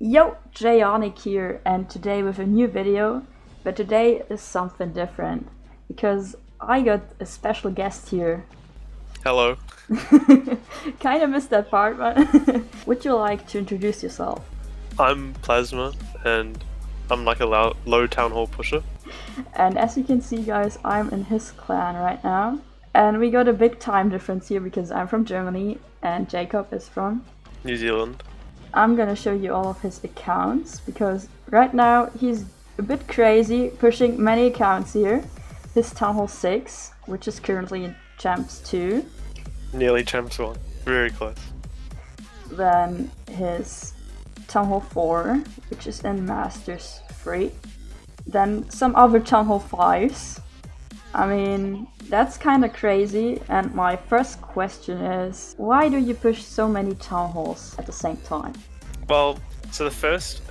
Yo, Jeyonik here, and today with a new video, but today is something different, because I got a special guest here. Hello. Kinda missed that part, but would you like to introduce yourself? I'm Plasma, and I'm like a low town hall pusher. And as you can see guys, I'm in his clan right now, and we got a big time difference here because I'm from Germany and Jacob is from New Zealand. I'm gonna show you all of his accounts because right now he's a bit crazy, pushing many accounts here. His Townhall 6, which is currently in Champs 2. Nearly Champs 1. Very close. Then his Townhall 4, which is in Masters 3. Then some other Townhall 5s. I mean, that's kinda crazy, and my first question is, why do you push so many town halls at the same time? Well, so the first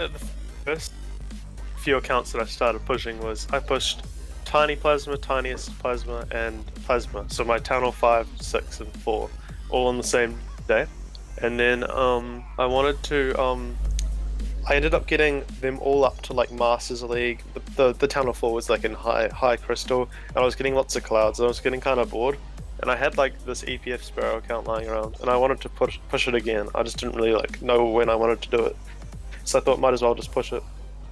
few accounts that I started pushing was I pushed Tiny Plasma, Tiniest Plasma, and Plasma. So my Town Hall 5, 6, and 4, all on the same day. And then I wanted to I ended up getting them all up to like Masters League. The Town Hall 4 was like in high crystal, and I was getting lots of clouds, and I was getting kind of bored. And I had like this EPF Sparrow account lying around, and I wanted to push it again. I just didn't really like know when I wanted to do it, so I thought might as well just push it.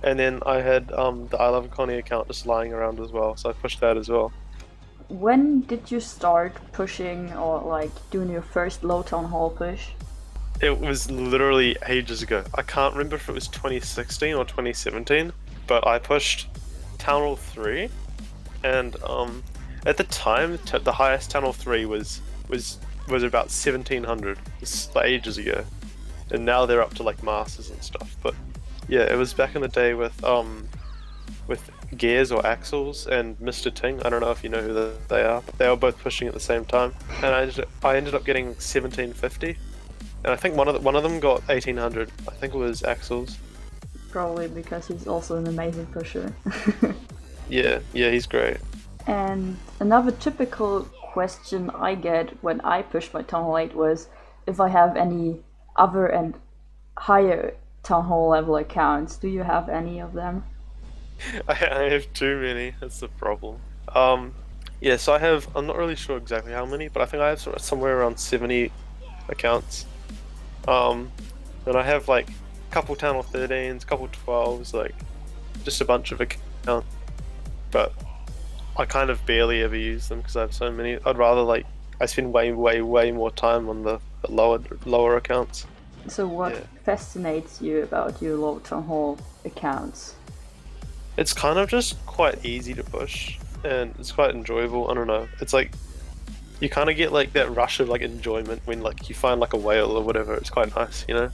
And then I had the I Love Connie account just lying around as well, so I pushed that as well. When did you start pushing or like doing your first low town hall push? It was literally ages ago. I can't remember if it was 2016 or 2017, but I pushed Town Hall 3, and at the time the highest Town Hall 3 was about 1700. It's like ages ago, and now they're up to like Masters and stuff. But yeah, it was back in the day with Gears or Axles and Mr. Ting. I don't know if you know who they are. They were both pushing at the same time, and I ended up getting 1750. And I think one of them got 1800. I think it was Axel's. Probably because he's also an amazing pusher. Yeah, he's great. And another typical question I get when I push my Town Hall 8 was if I have any other and higher Town Hall level accounts. Do you have any of them? I have too many. That's the problem. Yeah, so I'm not really sure exactly how many, but I think I have somewhere around 70 accounts. And I have like a couple Town Hall 13s, a couple 12s, like just a bunch of accounts. But I kind of barely ever use them because I have so many. I'd rather like I spend way more time on the lower accounts. So what fascinates you about your low Town Hall accounts? It's kind of just quite easy to push, and it's quite enjoyable. I don't know. It's like you kind of get like that rush of like enjoyment when like you find like a whale or whatever. It's quite nice, you know.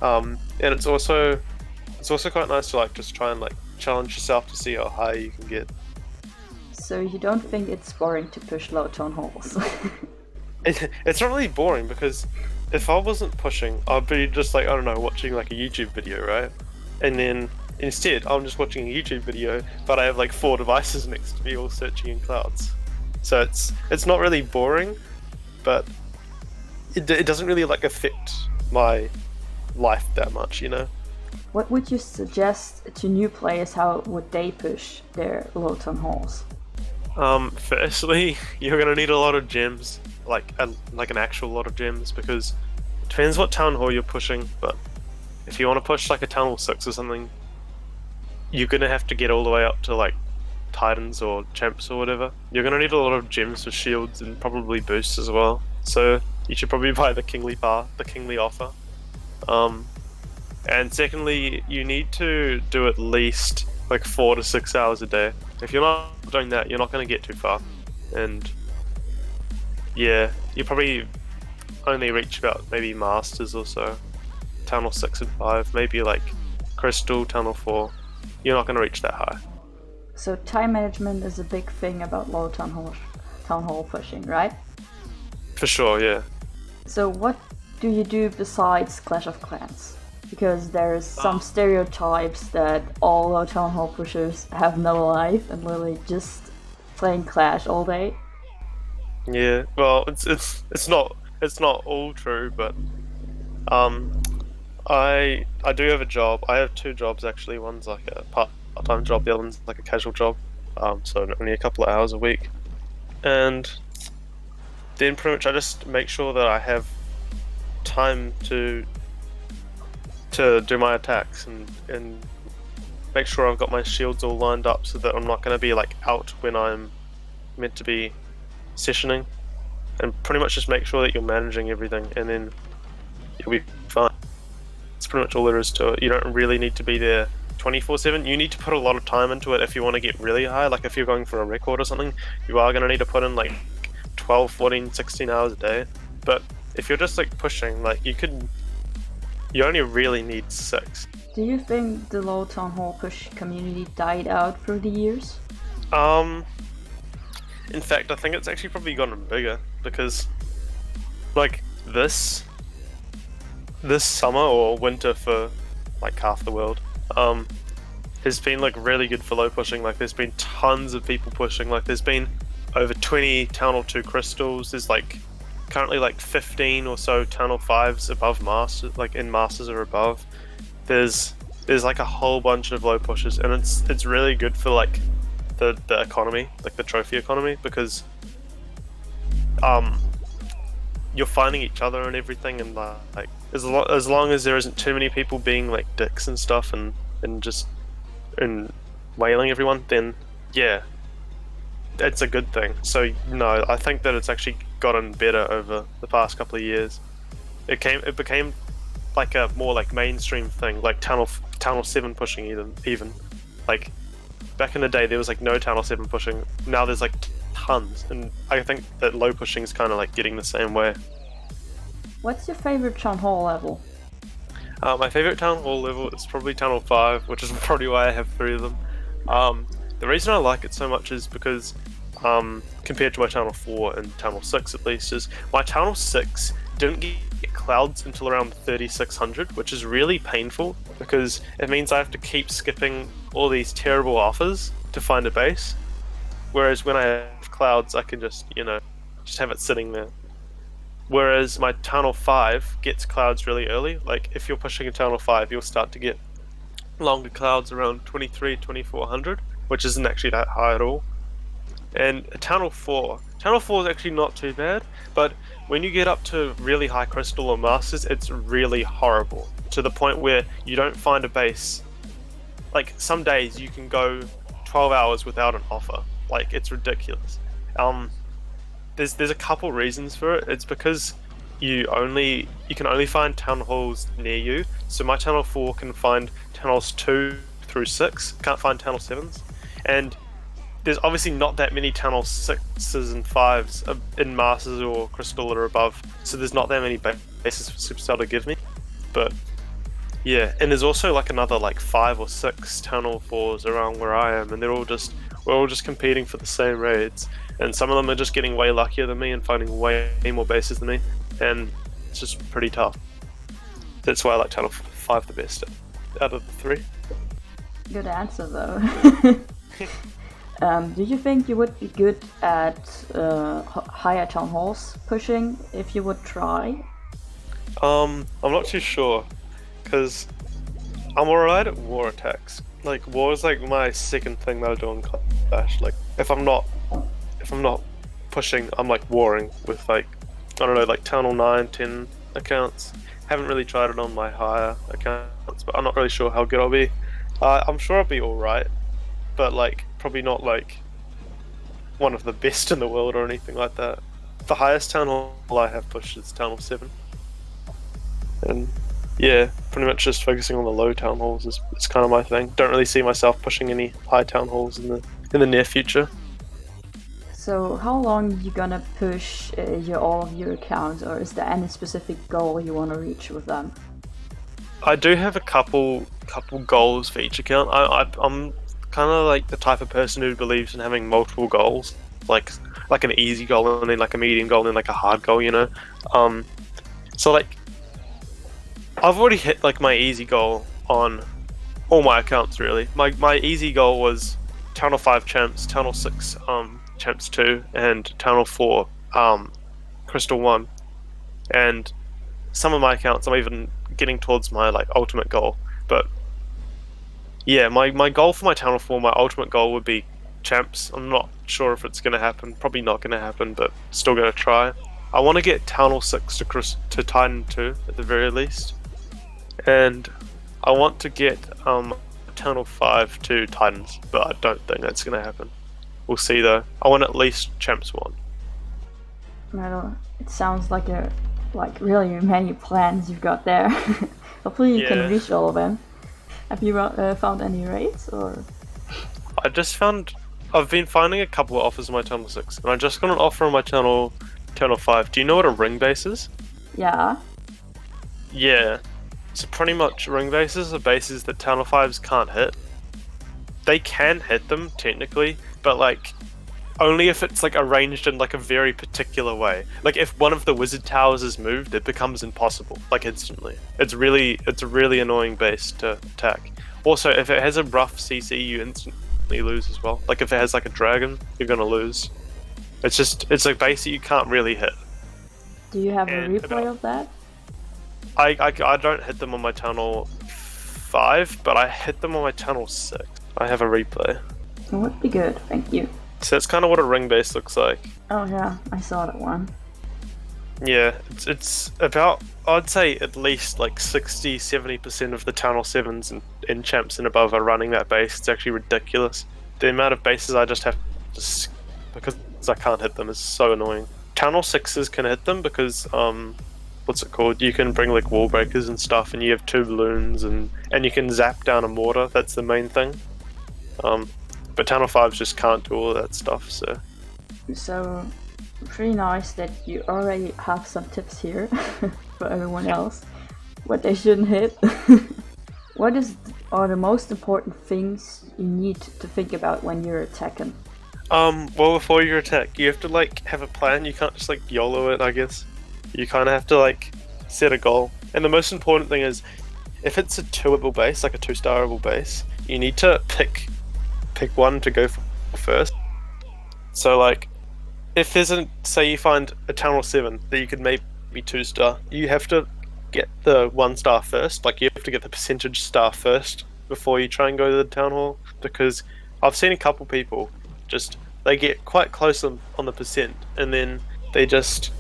And it's also quite nice to like just try and like challenge yourself to see how high you can get. So you don't think it's boring to push low Town Halls? It's not really boring because if I wasn't pushing, I'd be just like, I don't know, watching like a YouTube video, right? And then instead, I'm just watching a YouTube video, but I have like 4 devices next to me all searching in clouds. So it's not really boring, but it doesn't really like affect my life that much, you know? What would you suggest to new players? How would they push their low Town Halls? Firstly, you're gonna need a lot of gems, like an actual lot of gems, because it depends what town hall you're pushing. But if you want to push like a Town Hall 6 or something, you're gonna have to get all the way up to like Titans or Champs or whatever. You're gonna need a lot of gems for shields and probably boosts as well. So you should probably buy the Kingly offer. And secondly, you need to do at least like 4 to 6 hours a day. If you're not doing that, you're not going to get too far. And yeah, you probably only reach about maybe Masters or so. Town Hall 6 and 5, maybe like Crystal, Town Hall 4. You're not going to reach that high. So time management is a big thing about low Town Hall pushing, right? For sure, yeah. So what do you do besides Clash of Clans? Because there's some stereotypes that all low Town Hall pushers have no life and literally just playing Clash all day. Yeah, well, it's not all true, but I do have a job. I have two jobs actually. One's like a part-time job. The other one's like a casual job. So only a couple of hours a week. And then pretty much I just make sure that I have time to do my attacks and make sure I've got my shields all lined up so that I'm not going to be like out when I'm meant to be sessioning, and pretty much just make sure that you're managing everything, and then you'll be fine. That's pretty much all there is to it. You don't really need to be there 24/7. You need to put a lot of time into it if you want to get really high. Like if you're going for a record or something, you are going to need to put in like 12, 14, 16 hours a day. But if you're just like pushing, like you only really need 6. Do you think the low Town Hall push community died out through the years? In fact, I think it's actually probably gotten bigger because, like this summer or winter for like half the world, has been like really good for low pushing. Like there's been tons of people pushing. Like there's been over 20 Town Hall 2 crystals. There's like currently like 15 or so Town Hall 5s above Masters, like in Masters or above. There's like a whole bunch of low pushes, and it's really good for like the economy, like the trophy economy, because you're finding each other and everything, and like as long as there isn't too many people being like dicks and stuff and just wailing everyone, then yeah, it's a good thing. So no, I think that it's actually gotten better over the past couple of years. It became like a more like mainstream thing, like Town Hall 7 pushing even. Like back in the day there was like no Town Hall 7 pushing. Now there's like tons, and I think that low pushing is kind of like getting the same way. What's your favorite Town Hall level? My favorite Town Hall level is probably Town Hall 5, which is probably why I have 3 of them. The reason I like it so much is because compared to my Town Hall 4 and Town Hall 6 at least, is my Town Hall 6 didn't get clouds until around 3600, which is really painful because it means I have to keep skipping all these terrible offers to find a base, whereas when I have clouds I can just have it sitting there. Whereas my Town Hall 5 gets clouds really early. Like if you're pushing a Town Hall 5, you'll start to get longer clouds around 2400, which isn't actually that high at all. And a Town Hall 4 is actually not too bad, but when you get up to really high crystal or masters, it's really horrible, to the point where you don't find a base. Like some days you can go 12 hours without an offer. Like it's ridiculous. There's a couple reasons for it. It's because you can only find Town Halls near you. So my Town Hall 4 can find Town Halls 2 through 6, can't find Town Hall 7s. And there's obviously not that many Town Hall 6s and 5s in Masters or Crystal or above, so there's not that many bases for Supercell to give me. But yeah, and there's also like another like 5 or 6 Town Hall 4s around where I am, and we're all just competing for the same raids, and some of them are just getting way luckier than me and finding way more bases than me, and it's just pretty tough. That's why I like Town Hall 5 the best out of the 3. Good answer though. Do you think you would be good at higher Town Halls pushing if you would try? I'm not too sure, because I'm alright at war attacks. Like war is like my second thing that I do on Clash. Like if I'm not pushing, I'm like warring with like, I don't know, like Town Hall 9, 10 accounts. Haven't really tried it on my higher accounts, but I'm not really sure how good I'll be. I'm sure I'll be alright, but like probably not like one of the best in the world or anything like that. The highest Town Hall I have pushed is Town Hall 7. And yeah, pretty much just focusing on the low Town Halls is kind of my thing. Don't really see myself pushing any high Town Halls in the near future. So how long are you gonna push all of your accounts, or is there any specific goal you want to reach with them? I do have a couple goals for each account. I'm kind of like the type of person who believes in having multiple goals, like an easy goal and then like a medium goal and then like a hard goal, So like I've already hit like my easy goal on all my accounts really. My easy goal was Town Hall 5 champs, Town Hall 6 champs 2, and Town Hall 4 Crystal 1. And some of my accounts, I'm even getting towards my like ultimate goal. But yeah, my goal for my Town Hall 4, my ultimate goal would be champs. I'm not sure if it's gonna happen. Probably not gonna happen, but still gonna try. I want to get Town Hall 6 to Titan 2 at the very least, and I want to get Town Hall 5 to Titans, but I don't think that's gonna happen. We'll see though. I want at least champs 1. It sounds like really many plans you've got there. Hopefully you can Yeah. reach all of them. Have you found any raids or? I've been finding a couple of offers on my Channel 6, and I just got an offer on my Channel 5. Do you know what a ring base is? Yeah. Yeah. So pretty much ring bases are bases that Channel 5s can't hit. They can hit them, technically, but like only if it's like arranged in like a very particular way. Like if one of the wizard towers is moved, it becomes impossible, like instantly. It's a really annoying base to attack. Also, if it has a rough CC, you instantly lose as well. Like if it has like a dragon, you're gonna lose. It's a base that you can't really hit. Do you have a And replay of that? I don't hit them on my Channel 5, but I hit them on my Channel 6. I have a replay. It would be good, thank you. So that's kind of what a ring base looks like. Oh yeah, I saw that one. Yeah, it's about, I'd say at least like 60-70% of the Town Hall 7s and champs and above are running that base. It's actually ridiculous. The amount of bases I just have to, because I can't hit them, is so annoying. Town Hall 6s can hit them because, what's it called? You can bring like wall breakers and stuff, and you have 2 balloons, and you can zap down a mortar. That's the main thing. But Town Hall 5s just can't do all of that stuff, so. So, pretty nice that you already have some tips here for everyone else. What they shouldn't hit. What are the most important things you need to think about when you're attacking? Well, before you attack, you have to like have a plan. You can't just like YOLO it, I guess. You kind of have to like set a goal. And the most important thing is, if it's a 2-able base, like a 2-starable base, you need to pick one to go for first. So like, if there's say you find a Town Hall 7 that you could maybe 2-star, you have to get the 1-star first. Like you have to get the percentage star first before you try and go to the Town Hall, because I've seen a couple people they get quite close on the percent, and then they just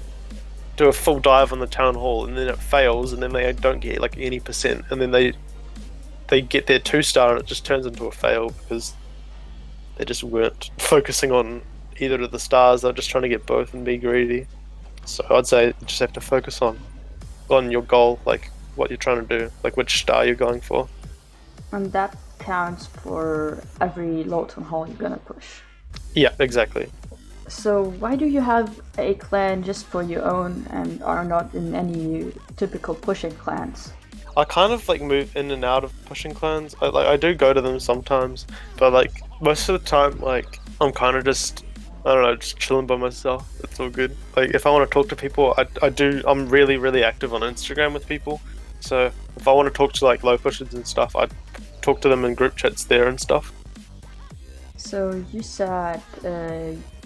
do a full dive on the Town Hall, and then it fails, and then they don't get like any percent, and then they get their 2-star and it just turns into a fail because they just weren't focusing on either of the stars. They're just trying to get both and be greedy. So I'd say you just have to focus on your goal, like what you're trying to do, like which star you're going for. And that counts for every low Town Hall you're gonna push. Yeah, exactly. So why do you have a clan just for your own and are not in any typical pushing clans? I kind of like move in and out of pushing clans. I do go to them sometimes, but like most of the time, like I'm kind of just, I don't know, just chilling by myself. It's all good. Like if I want to talk to people, I'm really active on Instagram with people. So if I want to talk to like low pushers and stuff, I talk to them in group chats there and stuff. So you said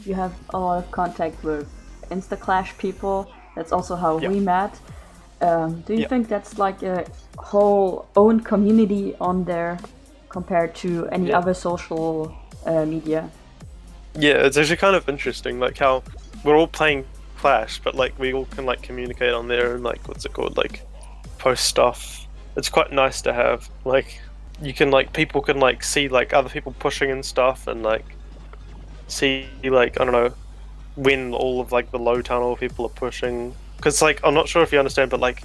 you have a lot of contact with Instaclash people. That's also how we met. Do you think that's like a whole own community on there compared to any other social media? Yeah, it's actually kind of interesting, like how we're all playing Clash, but like we all can like communicate on there and like what's it called, like post stuff. It's quite nice to have. Like you can like people can like see like other people pushing and stuff, and like see like I don't know when all of like the low Town Hall people are pushing. Because like I'm not sure if you understand, but like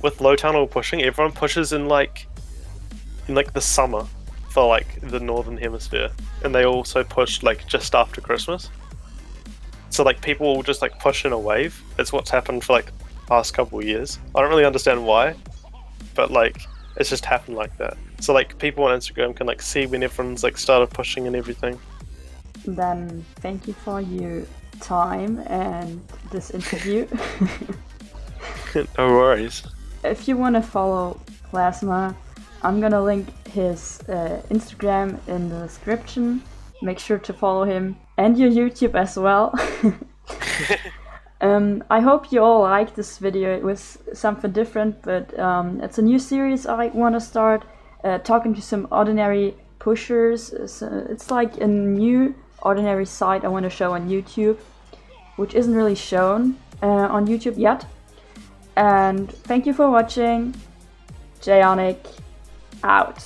with low Town Hall pushing, everyone pushes in like the summer for like the northern hemisphere, and they also push like just after Christmas. So like people will just like push in a wave. It's what's happened for like the past couple of years. I don't really understand why, but like it's just happened like that. So like people on Instagram can like see when everyone's like started pushing and everything. Then thank you for your time and this interview. No worries. If you want to follow Plasma, I'm gonna link his Instagram in the description. Make sure to follow him and your YouTube as well. I hope you all like this video. It was something different, but it's a new series I want to start, talking to some ordinary pushers. It's like a new ordinary site I want to show on YouTube, which isn't really shown on YouTube yet. And thank you for watching. Jeyonik out.